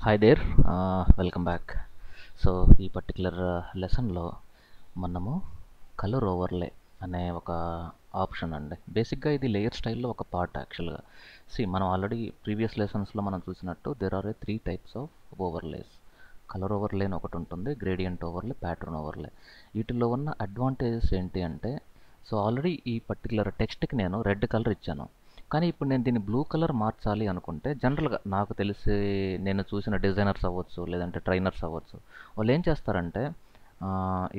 Hi there, welcome back. So ఈ particular లెసన్లో మనము కలర్ ఓవర్లే అనే ఒక ఆప్షన్ అండి. బేసిక్గా ఇది లేయర్ స్టైల్లో ఒక పార్ట్ యాక్చువల్గా. మనం ఆల్రెడీ ప్రీవియస్ లెసన్స్లో మనం చూసినట్టు there are 3 types of overlays. Colour overlay అని ఒకటి ఉంటుంది, గ్రేడియంట్ ఓవర్లే, ప్యాటర్న్ ఓవర్లే. వీటిల్లో ఉన్న అడ్వాంటేజెస్ ఏంటి అంటే, సో ఆల్రెడీ ఈ పర్టికులర్ టెక్స్ట్కి నేను రెడ్ కలర్ ఇచ్చాను, కానీ ఇప్పుడు నేను దీన్ని బ్లూ కలర్ మార్చాలి అనుకుంటే జనరల్గా నాకు తెలిసి నేను చూసిన డిజైనర్స్ అవ్వచ్చు, లేదంటే ట్రైనర్స్ అవ్వచ్చు, వాళ్ళు ఏం చేస్తారంటే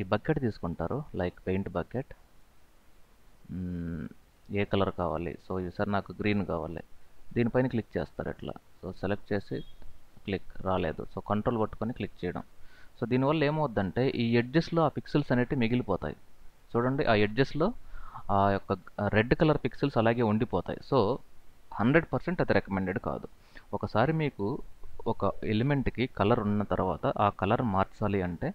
ఈ బకెట్ తీసుకుంటారు, లైక్ పెయింట్ బకెట్. ఏ కలర్ కావాలి, సో ఈసారి నాకు గ్రీన్ కావాలి, దీనిపైన క్లిక్ చేస్తారు ఇట్లా. సో సెలెక్ట్ చేసి క్లిక్ రాలేదు, సో కంట్రోల్ పట్టుకొని క్లిక్ చేయడం. సో దీనివల్ల ఏమవుద్దంటే ఈ ఎడ్జెస్లో ఆ పిక్సెల్స్ అనేవి మిగిలిపోతాయి. చూడండి, ఆ ఎడ్జెస్లో ఆ యొక్క రెడ్ కలర్ పిక్సెల్స్ అలాగే ఉండిపోతాయి. సో 100% అది రికమెండెడ్ కాదు. ఒకసారి మీకు ఒక ఎలిమెంట్కి కలర్ ఉన్న తర్వాత ఆ కలర్ మార్చాలి అంటే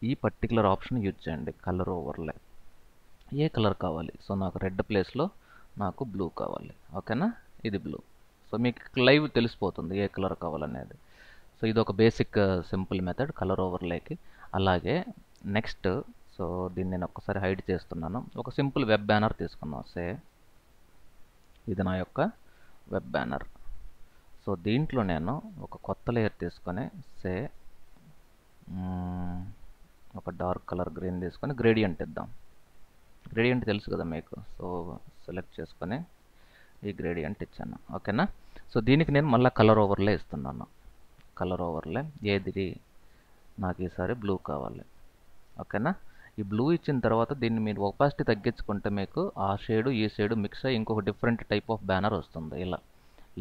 ఈ పర్టికులర్ ఆప్షన్ యూజ్ చేయండి, కలర్ ఓవర్లే. ఏ కలర్ కావాలి, సో నాకు రెడ్ ప్లేస్లో నాకు బ్లూ కావాలి, ఓకేనా. ఇది బ్లూ. సో మీకు లైవ్ తెలిసిపోతుంది ఏ కలర్ కావాలనేది. సో ఇది ఒక బేసిక్ సింపుల్ మెథడ్ కలర్ ఓవర్లేకి. అలాగే నెక్స్ట్, సో దీన్ని నేను ఒక్కసారి హైడ్ చేస్తున్నాను. ఒక సింపుల్ వెబ్ బ్యానర్ తీసుకున్నాం. ఇది నా యొక్క వెబ్ బ్యానర్. సో దీంట్లో నేను ఒక కొత్త లేయర్ తీసుకొని ఒక డార్క్ కలర్ గ్రీన్ తీసుకొని గ్రేడియంట్ ఇద్దాం. గ్రేడియంట్ తెలుసు కదా మీకు. సో సెలెక్ట్ చేసుకొని ఈ గ్రేడియంట్ ఇచ్చాను, ఓకేనా. సో దీనికి నేను మళ్ళీ కలర్ ఓవర్లే ఇస్తున్నాను. కలర్ ఓవర్లే ఏది, నాకు ఈసారి బ్లూ కావాలి, ఓకేనా. ఈ బ్లూ ఇచ్చిన తర్వాత దీన్ని మీరు ఒపాసిటీ తగ్గించుకుంటే మీకు ఆ షేడు ఈ షేడు మిక్స్ అయ్యి ఇంకొక డిఫరెంట్ టైప్ ఆఫ్ బ్యానర్ వస్తుంది ఇలా.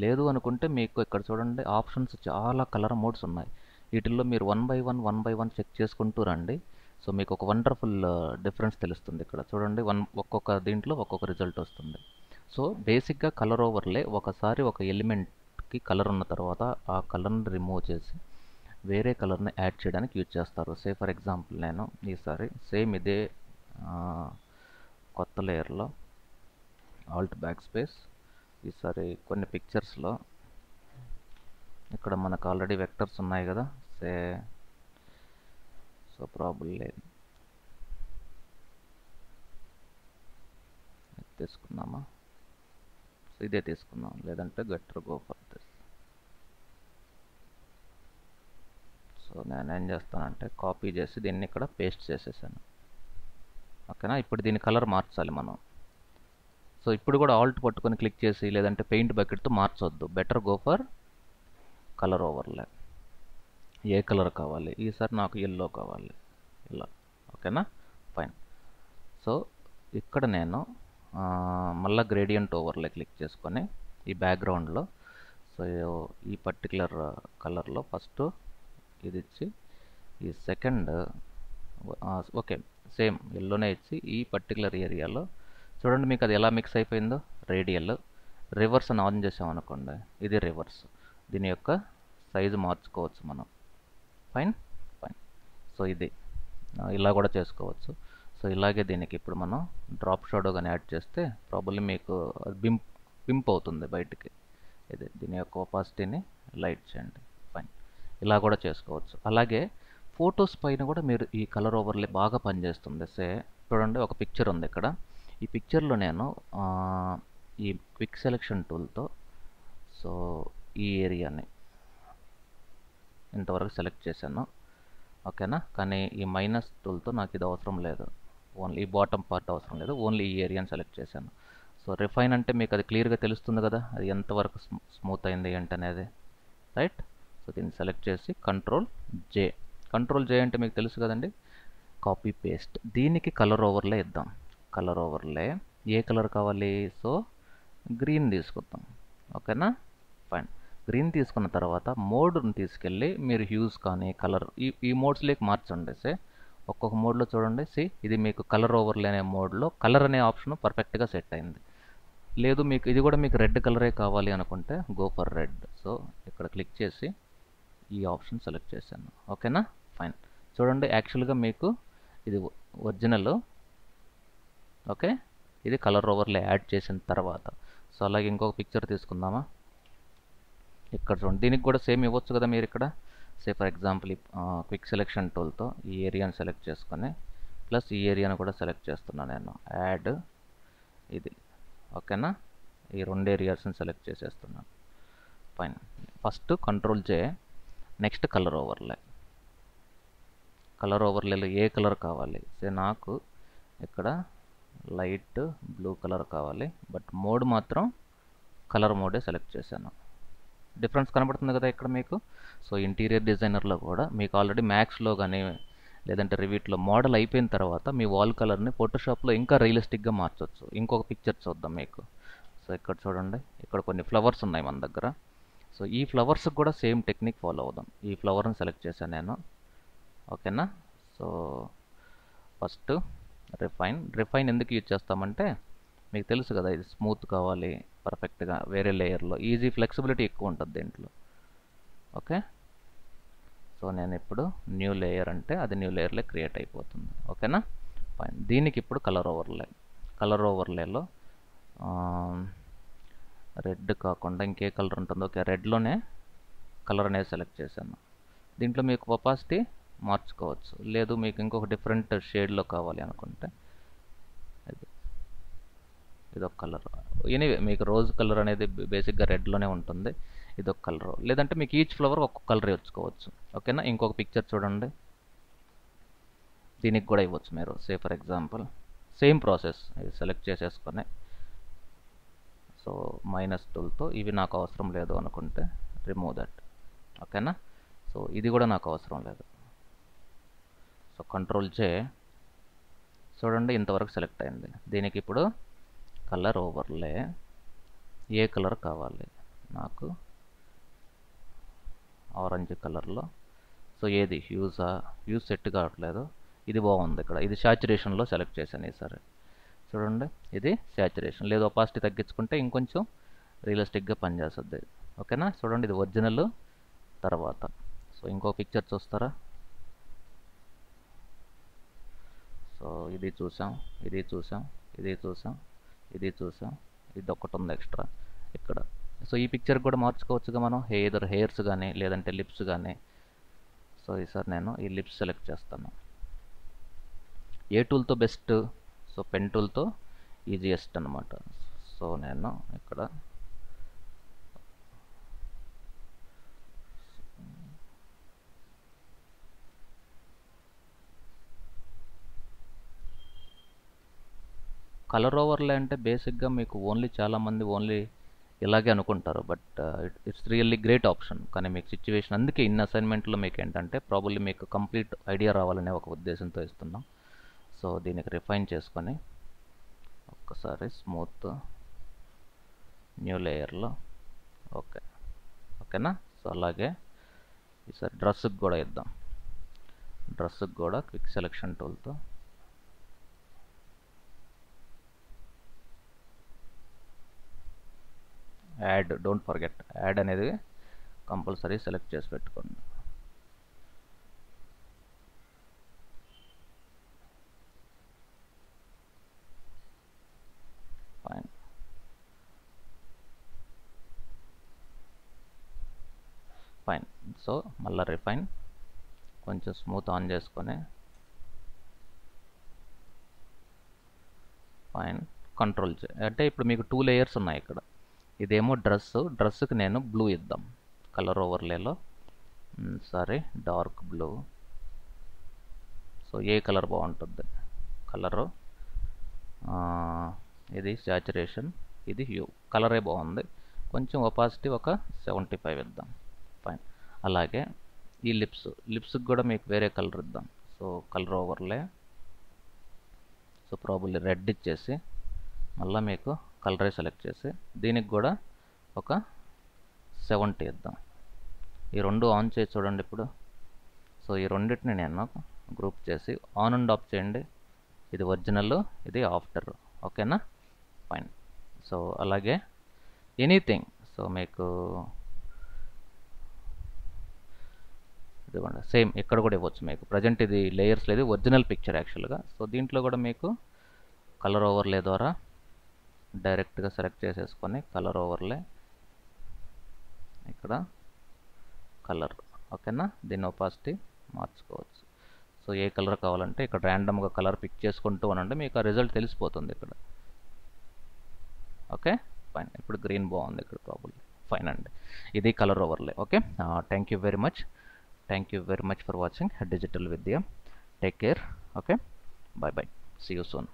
లేదు అనుకుంటే మీకు ఇక్కడ చూడండి ఆప్షన్స్ చాలా కలర్ మోడ్స్ ఉన్నాయి. వీటిల్లో మీరు వన్ బై వన్ చెక్ చేసుకుంటూ రండి. సో మీకు ఒక వండర్ఫుల్ డిఫరెన్స్ తెలుస్తుంది. ఇక్కడ చూడండి, ఒక్కొక్క దీంట్లో ఒక్కొక్క రిజల్ట్ వస్తుంది. సో బేసిక్గా కలర్ ఓవర్లే ఒకసారి ఒక ఎలిమెంట్కి కలర్ ఉన్న తర్వాత ఆ కలర్ని రిమూవ్ చేసి వేరే కలర్ని యాడ్ చేయడానికి యూజ్ చేస్తారు. ఫర్ ఎగ్జాంపుల్ నేను ఈసారి సేమ్ ఇదే కొత్త లేయర్లో ఆల్ట్ బ్యాక్ స్పేస్, ఈసారి కొన్ని పిక్చర్స్లో ఇక్కడ మనకు ఆల్రెడీ వెక్టర్స్ ఉన్నాయి కదా, సో ప్రాబ్లం లేదు, తీసుకున్నామా. సో ఇదే తీసుకున్నాం, లేదంటే gutter go for this. So నేను ఏం చేస్తానంటే కాపీ చేసి దీన్ని ఇక్కడ పేస్ట్ చేసేసాను, ఓకేనా. ఇప్పుడు దీని కలర్ మార్చాలి మనం. సో ఇప్పుడు కూడా ఆల్ట్ పట్టుకొని క్లిక్ చేసి లేదంటే పెయింట్ బకెట్తో మార్చొద్దు, better go for colour overlay. ఏ కలర్ కావాలి, ఈసారి నాకు ఎల్లో కావాలి, ఇలా, ఓకేనా, ఫైన్. సో ఇక్కడ నేను మళ్ళీ గ్రేడియంట్ ఓవర్లే క్లిక్ చేసుకొని ఈ బ్యాక్గ్రౌండ్లో సో ఈ పర్టికులర్ కలర్లో ఫస్ట్ ఇది ఇచ్చి ఈ సెకండ్ ఓకే సేమ్ ఎల్లోనే ఇచ్చి ఈ పర్టికులర్ ఏరియాలో చూడండి మీకు అది ఎలా మిక్స్ అయిపోయిందో. రేడియల్ రివర్స్ అని ఆన్ చేసామనుకోండి, ఇది రివర్స్. దీని యొక్క సైజు మార్చుకోవచ్చు మనం. ఫైన్. సో ఇది ఇలా కూడా చేసుకోవచ్చు. సో ఇలాగే దీనికి ఇప్పుడు మనం డ్రాప్ షాడో కానీ యాడ్ చేస్తే ప్రాబ్లీ మీకు పింప్ అవుతుంది బయటికి. ఇది దీని యొక్క ఒపాసిటీని లైట్ చేయండి. ఫైన్, ఇలా కూడా చేసుకోవచ్చు. అలాగే ఫొటోస్ పైన కూడా మీరు ఈ కలర్ ఓవర్లే బాగా పనిచేస్తుంది. చూడండి, ఒక పిక్చర్ ఉంది ఇక్కడ. ఈ పిక్చర్లో నేను ఈ క్విక్ సెలెక్షన్ టూల్తో సో ఈ ఏరియాని ఇంతవరకు సెలెక్ట్ చేశాను, ఓకేనా. కానీ ఈ మైనస్ టూల్తో నాకు ఇది అవసరం లేదు, ఓన్లీ ఈ బాటమ్ పార్ట్ అవసరం లేదు, ఓన్లీ ఈ ఏరియాని సెలెక్ట్ చేశాను. సో రిఫైన్ అంటే మీకు అది క్లియర్గా తెలుస్తుంది కదా, అది ఎంతవరకు స్మూత్ అయింది ఏంటనేది, రైట్. సో దీన్ని సెలెక్ట్ చేసి కంట్రోల్ జే అంటే మీకు తెలుసు కదండి, కాపీ పేస్ట్. దీనికి కలర్ ఓవర్లే ఇద్దాం. కలర్ ఓవర్లే ఏ కలర్ కావాలి, సో గ్రీన్ తీసుకుందాం, ఓకేనా. ఫైన్, గ్రీన్ తీసుకున్న తర్వాత మోడ్ని తీసుకెళ్ళి మీరు హ్యూస్ కానీ కలర్ ఈ మోడ్స్లోకి మార్చండి. ఒక్కొక్క మోడ్లో చూడండి. ఇది మీకు కలర్ ఓవర్లే అనే మోడ్లో కలర్ అనే ఆప్షన్ పర్ఫెక్ట్గా సెట్ అయింది. లేదు మీకు ఇది కూడా మీకు రెడ్ కలరే కావాలి అనుకుంటే గో ఫర్ రెడ్. సో ఇక్కడ క్లిక్ చేసి ఈ ఆప్షన్ సెలెక్ట్ చేశాను, ఓకేనా. ఫైన్, చూడండి యాక్చువల్గా మీకు ఇది ఒరిజినల్, ఓకే. ఇది కలర్ ఓవర్లే యాడ్ చేసిన తర్వాత. సో అలాగే ఇంకొక పిక్చర్ తీసుకుందామా. ఇక్కడ చూడండి, దీనికి కూడా సేమ్ ఇవ్వచ్చు కదా మీరు ఇక్కడ. Say for example quick selection టూల్తో ఈ ఏరియాని సెలెక్ట్ చేసుకొని ప్లస్ ఈ ఏరియాను కూడా సెలెక్ట్ చేస్తున్నాను నేను, యాడ్ ఇది. ఓకేనా, ఈ రెండు ఏరియాస్ని సెలెక్ట్ చేసేస్తున్నాను. Fine. First control J, next colour overlay. Colour ఓవర్లేలో ఏ కలర్ కావాలి? సే నాకు ఇక్కడ లైట్ బ్లూ కలర్ కావాలి, బట్ మోడ్ మాత్రం కలర్ మోడే సెలెక్ట్ చేశాను. డిఫరెన్స్ కనబడుతుంది కదా ఇక్కడ మీకు. సో ఇంటీరియర్ డిజైనర్లో కూడా మీకు ఆల్రెడీ మ్యాక్స్లో కానీ లేదంటే రివిట్లో మోడల్ అయిపోయిన తర్వాత మీ వాల్ కలర్ని ఫోటోషాప్లో ఇంకా రియలిస్టిక్గా మార్చవచ్చు. ఇంకొక పిక్చర్ చూద్దాం మీకు. సో ఇక్కడ చూడండి, ఇక్కడ కొన్ని ఫ్లవర్స్ ఉన్నాయి మన దగ్గర. సో ఈ ఫ్లవర్స్కి కూడా సేమ్ టెక్నిక్ ఫాలో అవుదాం. ఈ ఫ్లవర్ని సెలెక్ట్ చేశాను నేను. ఓకేనా. సో ఫస్ట్ రిఫైన్ ఎందుకు యూజ్ చేస్తామంటే మీకు తెలుసు కదా, ఇది స్మూత్ కావాలి పర్ఫెక్ట్గా వేరే లేయర్లో, ఈజీ ఫ్లెక్సిబిలిటీ ఎక్కువ ఉంటుంది దీంట్లో. ఓకే. సో నేను ఇప్పుడు న్యూ లేయర్ అంటే అది న్యూ లేయర్లే క్రియేట్ అయిపోతుంది. ఓకేనా. ఫైన్. దీనికి ఇప్పుడు కలర్ ఓవర్లేలో రెడ్ కాకుండా ఇంకే కలర్ ఉంటుందో, ఓకే రెడ్లోనే కలర్ అనేది సెలెక్ట్ చేశాను. దీంట్లో మీకు ఒపాసిటీ మార్చుకోవచ్చు, లేదు మీకు ఇంకొక డిఫరెంట్ షేడ్లో కావాలి అనుకుంటే ఇదొక కలర్. ఎనీవే మీకు రోజ్ కలర్ అనేది బేసిక్గా రెడ్లోనే ఉంటుంది, ఇదొక కలర్. లేదంటే మీకు ఈచ్ ఫ్లవర్ ఒక్కొక్క కలర్ ఇచ్చుకోవచ్చు. ఓకేనా. ఇంకొక పిక్చర్ చూడండి, దీనికి కూడా ఇవ్వచ్చు మీరు. సే ఫర్ ఎగ్జాంపుల్ సేమ్ ప్రాసెస్, ఇది సెలెక్ట్ చేసేసుకొని సో మైనస్ టూల్తో ఇవి నాకు అవసరం లేదు అనుకుంటే రిమూవ్ దట్. ఓకేనా. సో ఇది కూడా నాకు అవసరం లేదు. సో కంట్రోల్ జే, చూడండి ఇంతవరకు సెలెక్ట్ అయింది. దీనికి ఇప్పుడు కలర్ ఓవర్లే, ఏ కలర్ కావాలి నాకు? ఆరెంజ్ కలర్లో. సో ఏది హ్యూజ్ సెట్ కావట్లేదు, ఇది బాగుంది ఇక్కడ, ఇది శాచురేషన్లో సెలెక్ట్ చేశాను ఈసారి. చూడండి ఇది శాచురేషన్, లేదు ఒపాసిటీ తగ్గించుకుంటే ఇంకొంచెం రియలిస్టిక్గా పనిచేస్తుంది. ఓకేనా. చూడండి ఇది ఒరిజినల్ తర్వాత. సో ఇంకో పిక్చర్ చూస్తారా? సో ఇది చూసాం, ఇది చూసాం, ఇది చూసాం, ఇది చూసాం, ఇది ఒక్కటి ఉంది ఎక్స్ట్రా ఇక్కడ. సో ఈ పిక్చర్ కూడా మార్చుకోవచ్చుగా మనం, హెయిర్స్ కానీ లేదంటే లిప్స్ కానీ. సో ఈసారి నేను ఈ లిప్స్ సెలెక్ట్ చేస్తాను. ఏ టూల్తో బెస్ట్? సో పెన్ టూల్తో ఈజియెస్ట్ అనమాట. సో నేను ఇక్కడ కలర్ ఓవర్లే అంటే బేసిక్గా మీకు చాలామంది ఓన్లీ ఇలాగే అనుకుంటారు, but it's really great option. కానీ మీకు సిచ్యువేషన్, అందుకే ఇన్ అసైన్మెంట్లో మీకు ఏంటంటే ప్రాబబ్లీ మీకు కంప్లీట్ ఐడియా రావాలనే ఒక ఉద్దేశంతో ఇస్తున్నాం. సో దీనికి రిఫైన్ చేసుకొని ఒక్కసారి స్మూత్ న్యూ లేయర్లో. ఓకేనా. సో అలాగే ఈసారి డ్రెస్కి కూడా ఇద్దాం. డ్రెస్కి కూడా క్విక్ సెలెక్షన్ టూల్తో యాడ్, డోంట్ ఫర్గెట్ యాడ్ అనేది కంపల్సరీ సెలెక్ట్ చేసి పెట్టుకోండి. ఫైన్. సో మళ్ళీ రిఫైన్ కొంచెం స్మూత్ ఆన్ చేసుకొని ఫైన్ కంట్రోల్ అంటే ఇప్పుడు మీకు 2 లేయర్స్ ఉన్నాయి ఇక్కడ. ఇదేమో డ్రెస్కి నేను బ్లూ ఇద్దాం కలర్ ఓవర్లేలో. సరే డార్క్ బ్లూ. సో ఏ కలర్ బాగుంటుంది? కలరు ఇది శాచురేషన్, ఇది హ్యూ. కలరే బాగుంది. కొంచెం ఒపాసిటీ ఒక 75 ఇద్దాం. ఫైన్. అలాగే ఈ లిప్స్కి కూడా మీకు వేరే కలర్ ఇద్దాం. So colour overlay, so probably red ఇచ్చేసి మళ్ళీ మీకు కలరే సెలెక్ట్ చేసి దీనికి కూడా ఒక 70 ఇద్దాం. ఈ రెండు ఆన్ చేసి చూడండి ఇప్పుడు. సో ఈ రెండింటిని నేను గ్రూప్ చేసి ఆన్ అండ్ ఆఫ్ చేయండి. ఇది ఒరిజినల్, ఇది ఆఫ్టర్. ఓకేనా. ఫైన్. సో అలాగే ఎనీథింగ్. సో మీకు ఇదిగోండి సేమ్ ఇక్కడ కూడా ఇవ్వచ్చు మీకు. ప్రజెంట్ ఇది లేయర్స్ లేదు, ఒరిజినల్ పిక్చర్ యాక్చువల్గా. సో దీంట్లో కూడా మీకు కలర్ ఓవర్లే ద్వారా డైరెక్ట్గా సెలెక్ట్ చేసేసుకొని కలర్ ఓవర్లే ఇక్కడ కలర్ ఓకేనా. దీని ఒపాసిటీ మార్చుకోవచ్చు. సో ఏ కలర్ కావాలంటే ఇక్కడ ర్యాండమ్గా కలర్ పిక్ చేసుకుంటూ అనండి, మీకు ఆ రిజల్ట్ తెలిసిపోతుంది ఇక్కడ. Okay fine. ఇప్పుడు గ్రీన్ బాగుంది ఇక్కడ ప్రాబ్లమ్. ఫైన్ అండి, ఇది colour overlay. Okay, thank you very much. Thank you very much for watching digital Vidya. Take care. Okay, bye bye, see you soon.